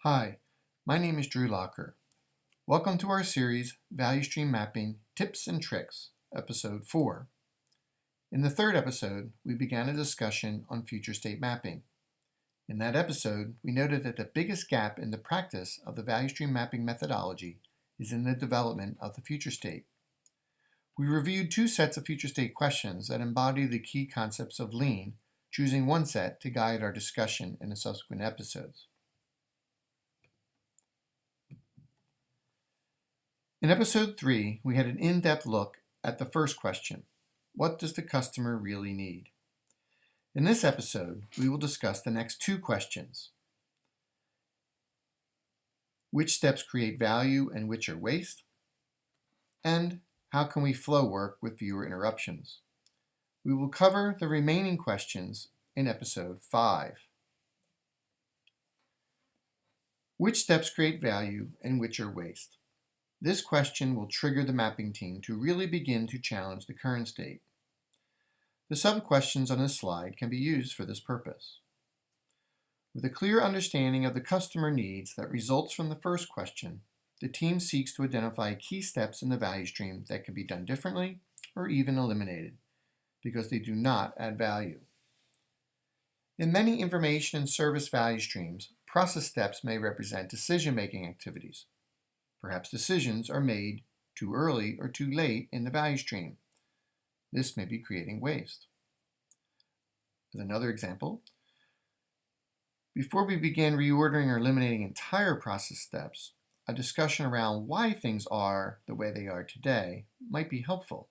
Hi, my name is Drew Locher. Welcome to our series, Value Stream Mapping Tips and Tricks, Episode 4. In the third episode, we began a discussion on future state mapping. In that episode, we noted that the biggest gap in the practice of the value stream mapping methodology is in the development of the future state. We reviewed two sets of future state questions that embody the key concepts of lean, choosing one set to guide our discussion in the subsequent episodes. In Episode 3, we had an in-depth look at the first question, what does the customer really need? In this episode, we will discuss the next two questions. Which steps create value and which are waste? And how can we flow work with fewer interruptions? We will cover the remaining questions in Episode 5. Which steps create value and which are waste? This question will trigger the mapping team to really begin to challenge the current state. The sub-questions on this slide can be used for this purpose. With a clear understanding of the customer needs that results from the first question, the team seeks to identify key steps in the value stream that can be done differently or even eliminated because they do not add value. In many information and service value streams, process steps may represent decision-making activities. Perhaps decisions are made too early or too late in the value stream. This may be creating waste. As another example, before we begin reordering or eliminating entire process steps, a discussion around why things are the way they are today might be helpful.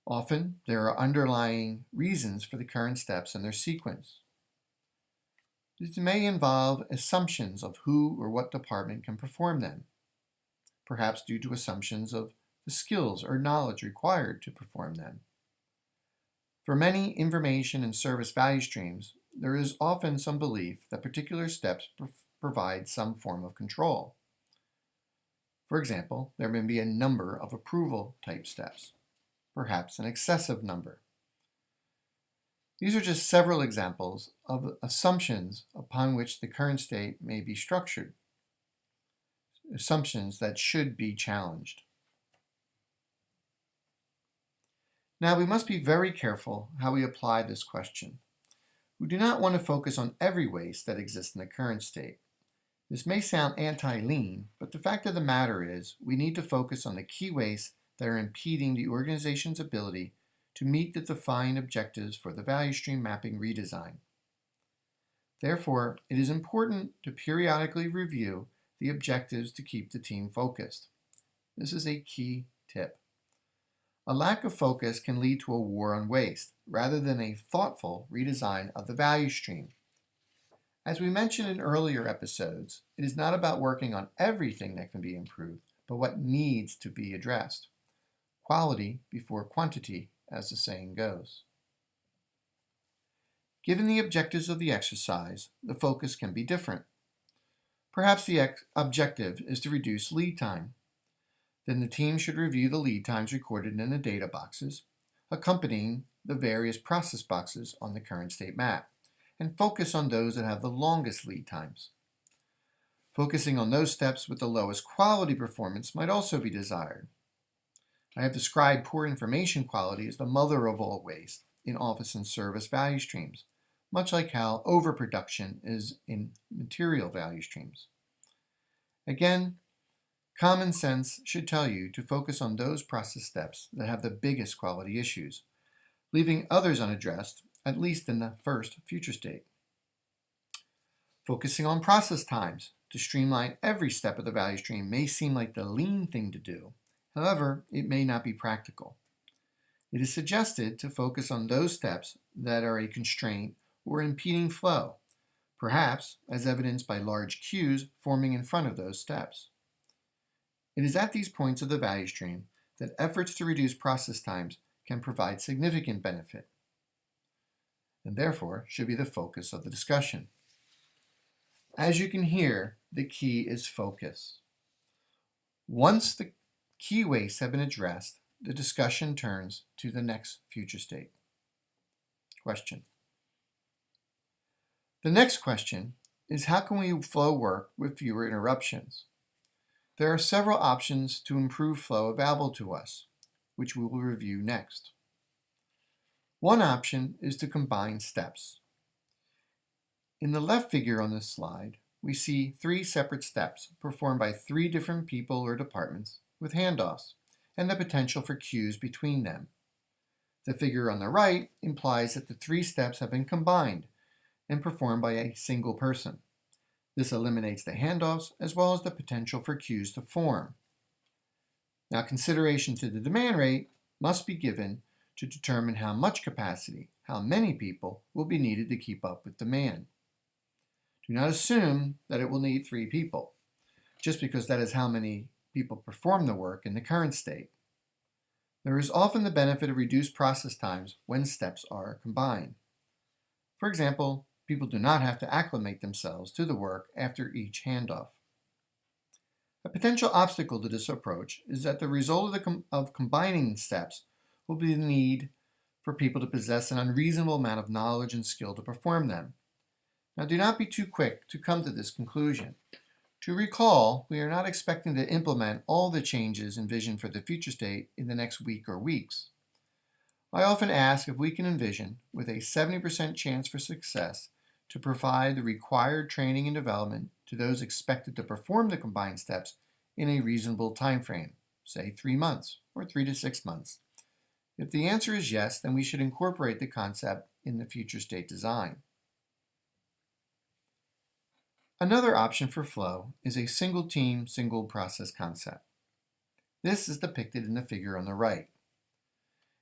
Often, there are underlying reasons for the current steps and their sequence. This may involve assumptions of who or what department can perform them, perhaps due to assumptions of the skills or knowledge required to perform them. For many information and service value streams, there is often some belief that particular steps provide some form of control. For example, there may be a number of approval type steps, perhaps an excessive number. These are just several examples of assumptions upon which the current state may be structured, assumptions that should be challenged. Now, we must be very careful how we apply this question. We do not want to focus on every waste that exists in the current state. This may sound anti-lean, but the fact of the matter is we need to focus on the key wastes that are impeding the organization's ability to meet the defined objectives for the value stream mapping redesign. Therefore, it is important to periodically review the objectives to keep the team focused. This is a key tip. A lack of focus can lead to a war on waste, rather than a thoughtful redesign of the value stream. As we mentioned in earlier episodes, it is not about working on everything that can be improved, but what needs to be addressed. Quality before quantity, as the saying goes. Given the objectives of the exercise, the focus can be different. Perhaps the objective is to reduce lead time. Then the team should review the lead times recorded in the data boxes, accompanying the various process boxes on the current state map, and focus on those that have the longest lead times. Focusing on those steps with the lowest quality performance might also be desired. I have described poor information quality as the mother of all waste in office and service value streams, much like how overproduction is in material value streams. Again, common sense should tell you to focus on those process steps that have the biggest quality issues, leaving others unaddressed, at least in the first future state. Focusing on process times to streamline every step of the value stream may seem like the lean thing to do. However, it may not be practical. It is suggested to focus on those steps that are a constraint or impeding flow, perhaps as evidenced by large queues forming in front of those steps. It is at these points of the value stream that efforts to reduce process times can provide significant benefit, and therefore should be the focus of the discussion. As you can hear, the key is focus. Once the key wastes have been addressed, the discussion turns to the next future state. Question. The next question is, how can we flow work with fewer interruptions? There are several options to improve flow available to us, which we will review next. One option is to combine steps. In the left figure on this slide, we see 3 separate steps performed by 3 different people or departments with handoffs and the potential for cues between them. The figure on the right implies that the 3 steps have been combined and performed by a single person. This eliminates the handoffs as well as the potential for cues to form. Now, consideration to the demand rate must be given to determine how much capacity, how many people will be needed to keep up with demand. Do not assume that it will need 3 people, just because that is how many people perform the work in the current state. There is often the benefit of reduced process times when steps are combined. For example, people do not have to acclimate themselves to the work after each handoff. A potential obstacle to this approach is that the result of combining steps will be the need for people to possess an unreasonable amount of knowledge and skill to perform them. Now, do not be too quick to come to this conclusion. To recall, we are not expecting to implement all the changes envisioned for the future state in the next week or weeks. I often ask if we can envision, with a 70% chance for success, to provide the required training and development to those expected to perform the combined steps in a reasonable time frame, say 3 months or 3 to 6 months. If the answer is yes, then we should incorporate the concept in the future state design. Another option for flow is a single team, single process concept. This is depicted in the figure on the right.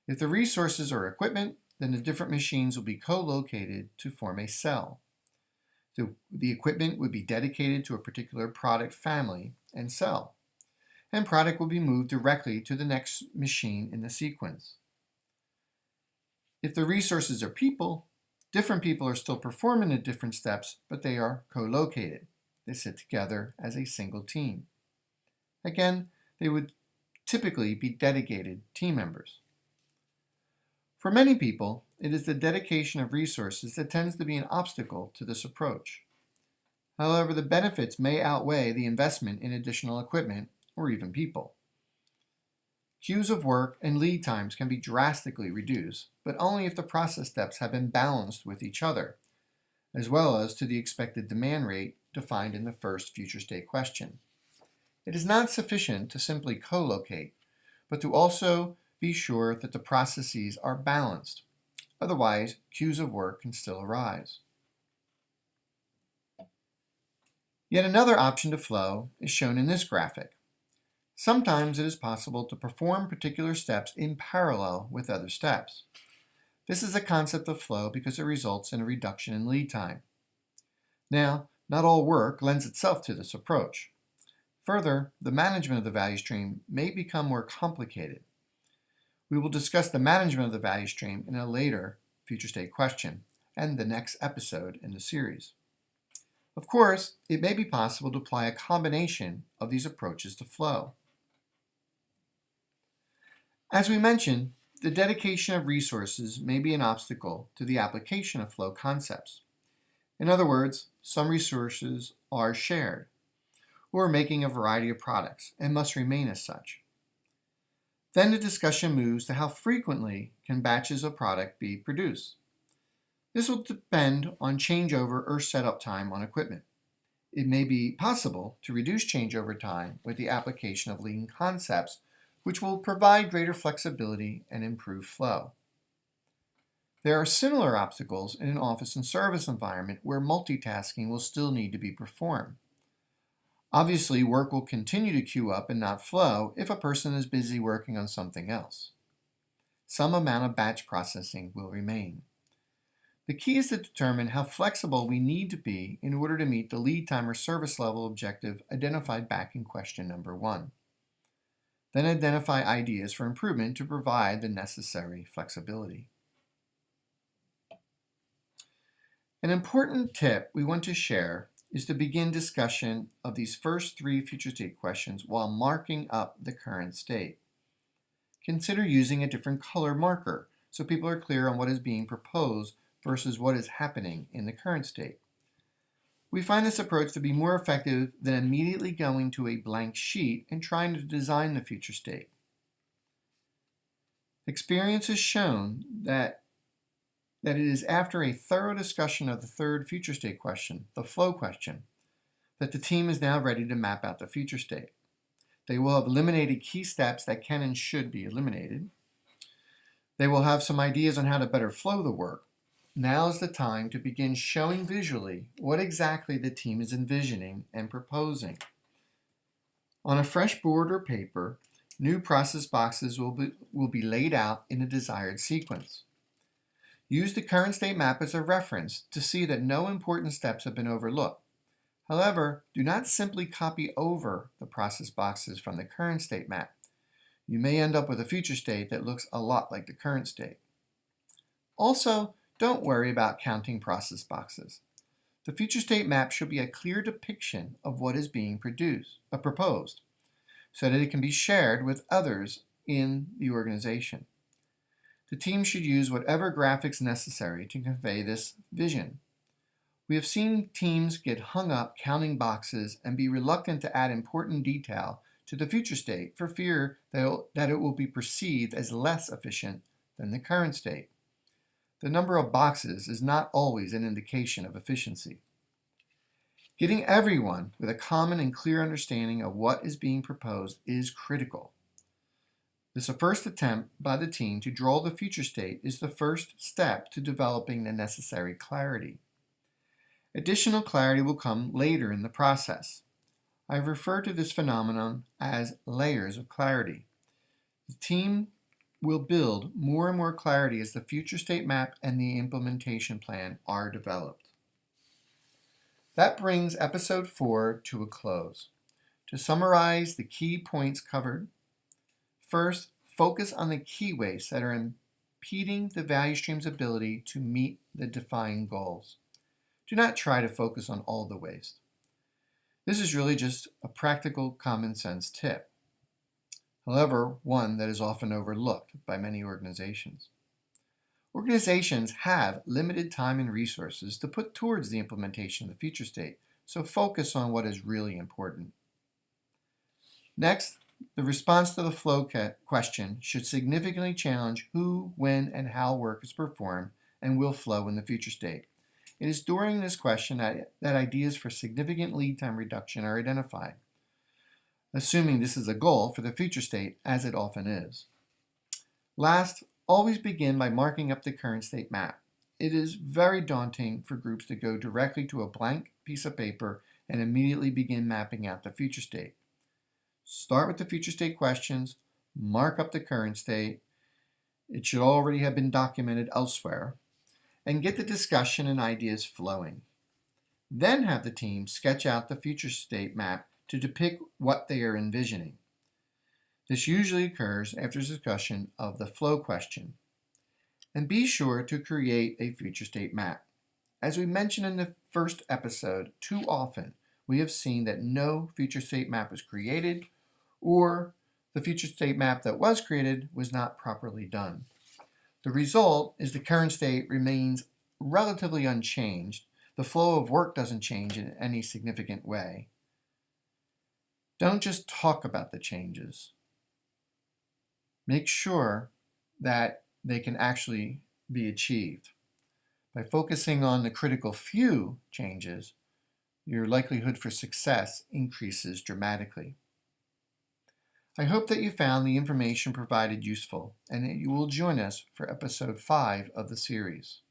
If the resources are equipment, then the different machines will be co-located to form a cell. The equipment would be dedicated to a particular product family and cell, and product will be moved directly to the next machine in the sequence. If the resources are people, different people are still performing the different steps, but they are co-located. They sit together as a single team. Again, they would typically be dedicated team members. For many people, it is the dedication of resources that tends to be an obstacle to this approach. However, the benefits may outweigh the investment in additional equipment or even people. Queues of work and lead times can be drastically reduced, but only if the process steps have been balanced with each other, as well as to the expected demand rate defined in the first future state question. It is not sufficient to simply co-locate, but to also be sure that the processes are balanced. Otherwise, queues of work can still arise. Yet another option to flow is shown in this graphic. Sometimes it is possible to perform particular steps in parallel with other steps. This is a concept of flow because it results in a reduction in lead time. Now, not all work lends itself to this approach. Further, the management of the value stream may become more complicated. We will discuss the management of the value stream in a later future state question and the next episode in the series. Of course, it may be possible to apply a combination of these approaches to flow. As we mentioned, the dedication of resources may be an obstacle to the application of flow concepts. In other words, some resources are shared or are making a variety of products and must remain as such. Then the discussion moves to how frequently can batches of product be produced. This will depend on changeover or setup time on equipment. It may be possible to reduce changeover time with the application of lean concepts, which will provide greater flexibility and improve flow. There are similar obstacles in an office and service environment where multitasking will still need to be performed. Obviously, work will continue to queue up and not flow if a person is busy working on something else. Some amount of batch processing will remain. The key is to determine how flexible we need to be in order to meet the lead time or service level objective identified back in question number 1. Then identify ideas for improvement to provide the necessary flexibility. An important tip we want to share is to begin discussion of these first 3 future state questions while marking up the current state. Consider using a different color marker so people are clear on what is being proposed versus what is happening in the current state. We find this approach to be more effective than immediately going to a blank sheet and trying to design the future state. Experience has shown that it is after a thorough discussion of the third future state question, the flow question, that the team is now ready to map out the future state. They will have eliminated key steps that can and should be eliminated. They will have some ideas on how to better flow the work. Now is the time to begin showing visually what exactly the team is envisioning and proposing. On a fresh board or paper, new process boxes will be laid out in a desired sequence. Use the current state map as a reference to see that no important steps have been overlooked. However, do not simply copy over the process boxes from the current state map. You may end up with a future state that looks a lot like the current state. Also, don't worry about counting process boxes. The future state map should be a clear depiction of what is being proposed, so that it can be shared with others in the organization. The team should use whatever graphics necessary to convey this vision. We have seen teams get hung up counting boxes and be reluctant to add important detail to the future state for fear that it will be perceived as less efficient than the current state. The number of boxes is not always an indication of efficiency. Getting everyone with a common and clear understanding of what is being proposed is critical. This first attempt by the team to draw the future state is the first step to developing the necessary clarity. Additional clarity will come later in the process. I refer to this phenomenon as layers of clarity. The team will build more and more clarity as the future state map and the implementation plan are developed. That brings episode 4 to a close. To summarize the key points covered, first, focus on the key wastes that are impeding the value stream's ability to meet the defined goals. Do not try to focus on all the waste. This is really just a practical common sense tip. However, one that is often overlooked by many organizations. Organizations have limited time and resources to put towards the implementation of the future state, so focus on what is really important. Next, the response to the flow question should significantly challenge who, when, and how work is performed and will flow in the future state. It is during this question that ideas for significant lead time reduction are identified, assuming this is a goal for the future state, as it often is. Last, always begin by marking up the current state map. It is very daunting for groups to go directly to a blank piece of paper and immediately begin mapping out the future state. Start with the future state questions, mark up the current state. It should already have been documented elsewhere, and get the discussion and ideas flowing. Then have the team sketch out the future state map to depict what they are envisioning. This usually occurs after discussion of the flow question. And be sure to create a future state map. As we mentioned in the first episode, too often we have seen that no future state map was created, or the future state map that was created was not properly done. The result is the current state remains relatively unchanged. The flow of work doesn't change in any significant way. Don't just talk about the changes. Make sure that they can actually be achieved. By focusing on the critical few changes, your likelihood for success increases dramatically. I hope that you found the information provided useful and that you will join us for episode 5 of the series.